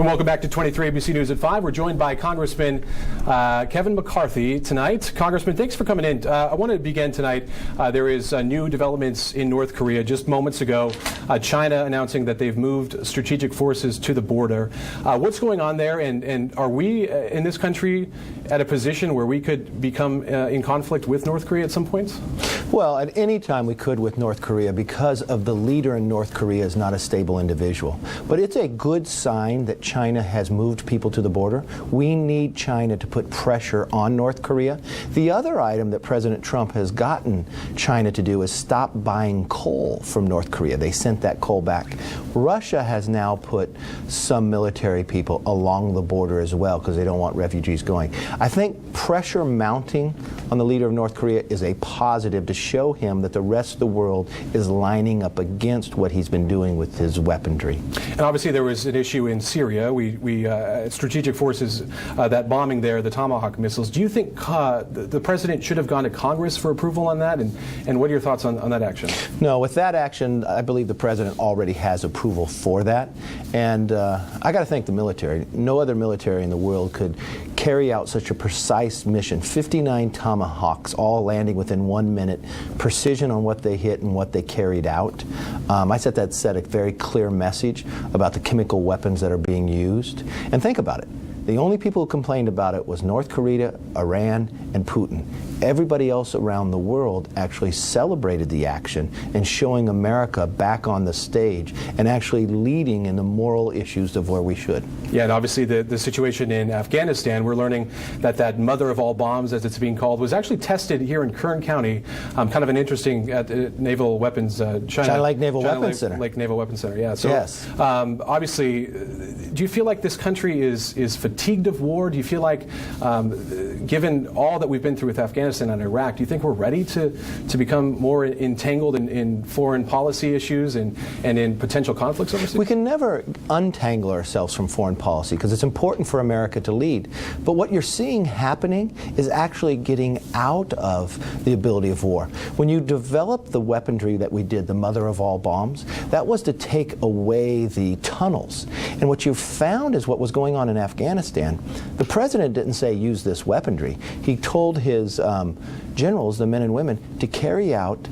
And welcome back to 23 ABC News at 5. We're joined by Congressman Kevin McCarthy tonight. Congressman, thanks for coming in. I want to begin tonight. There is new developments in North Korea. Just moments ago, China announcing that they've moved strategic forces to the border. What's going on there, and are we in this country at a position where we could become in conflict with North Korea at some points? Well, at any time we could with North Korea, because of the leader in North Korea is not a stable individual. But it's a good sign that China has moved people to the border. We need China to put pressure on North Korea. The other item that President Trump has gotten China to do is stop buying coal from North Korea. They sent that coal back. Russia has now put some military people along the border as well because they don't want refugees going. I think pressure mounting on the leader of North Korea is a positive to show him that the rest of the world is lining up against what he's been doing with his weaponry. And obviously there was an issue in Syria. Strategic forces, that bombing there, the Tomahawk missiles. Do you think the president should have gone to Congress for approval on that? And what are your thoughts on that action? No, with that action, I believe the president already has approval for that. And I got to thank the military. No other military in the world could carry out such a precise mission. 59 Tomahawks, all landing within 1 minute, precision on what they hit and what they carried out. I said that set a very clear message about the chemical weapons that are being used. And think about it. The only people who complained about it was North Korea, Iran, and Putin. Everybody else around the world actually celebrated the action and showing America back on the stage and actually leading in the moral issues of where we should. Yeah, and obviously the situation in Afghanistan, we're learning that mother of all bombs, as it's being called, was actually tested here in Kern County, kind of an interesting naval weapons, China Lake Naval Weapons Center. Lake Naval Weapons Center, yeah. So, yes. Obviously, do you feel like this country is fatigued of war? Do you feel like, given all that we've been through with Afghanistan and Iraq, do you think we're ready to become more entangled in foreign policy issues and in potential conflicts overseas? We can never untangle ourselves from foreign policy because it's important for America to lead. But what you're seeing happening is actually getting out of the ability of war. When you develop the weaponry that we did, the mother of all bombs, that was to take away the tunnels. And what you found is what was going on in Afghanistan. The president didn't say use this weaponry. He told his generals, the men and women, to carry out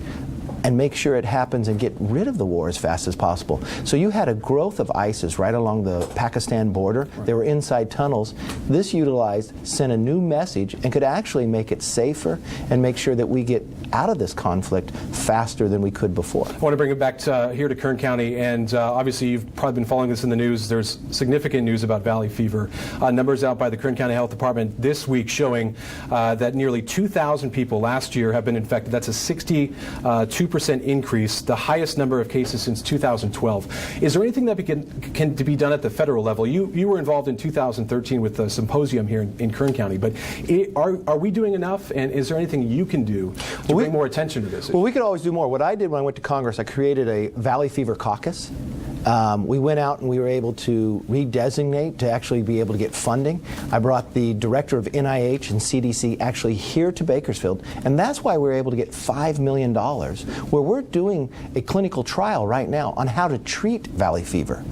and make sure it happens and get rid of the war as fast as possible. So you had a growth of ISIS right along the Pakistan border. They were inside tunnels. This sent a new message and could actually make it safer and make sure that we get out of this conflict faster than we could before. I want to bring it back here to Kern County, and obviously you've probably been following this in the news. There's significant news about valley fever. Numbers out by the Kern County Health Department this week showing that nearly 2,000 people last year have been infected. That's a 62% increase, the highest number of cases since 2012. Is there anything that can be done at the federal level? You were involved in 2013 with the symposium here in Kern County, but are we doing enough, and is there anything you can do to bring more attention to this issue? Well, we could always do more. What I did when I went to Congress, I created a Valley Fever Caucus. We went out and we were able to redesignate to actually be able to get funding. I brought the director of NIH and CDC actually here to Bakersfield, and that's why we were able to get $5 million, where we're doing a clinical trial right now on how to treat valley fever.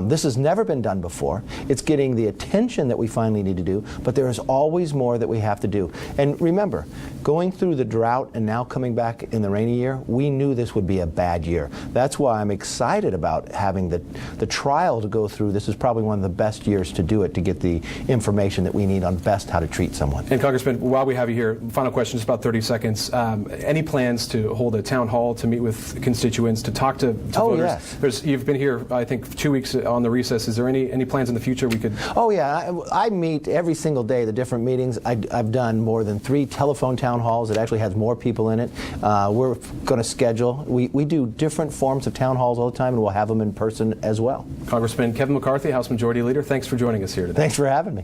This has never been done before. It's getting the attention that we finally need to do, but there is always more that we have to do. And remember, going through the drought and now coming back in the rainy year, we knew this would be a bad year. That's why I'm excited about having the trial to go through. This is probably one of the best years to do it, to get the information that we need on best how to treat someone. And Congressman, while we have you here, final question, just about 30 seconds. Any plans to hold a town hall to meet with constituents, to talk to voters? Yes. You've been here, I think, 2 weeks on the recess. Is there any plans in the future we could? Oh yeah, I meet every single day, the different meetings. I've done more than 3 telephone town halls. It actually has more people in it. We're going to schedule. We do different forms of town halls all the time, and we'll have them in person as well. Congressman Kevin McCarthy, House Majority Leader, thanks for joining us here today. Thanks for having me.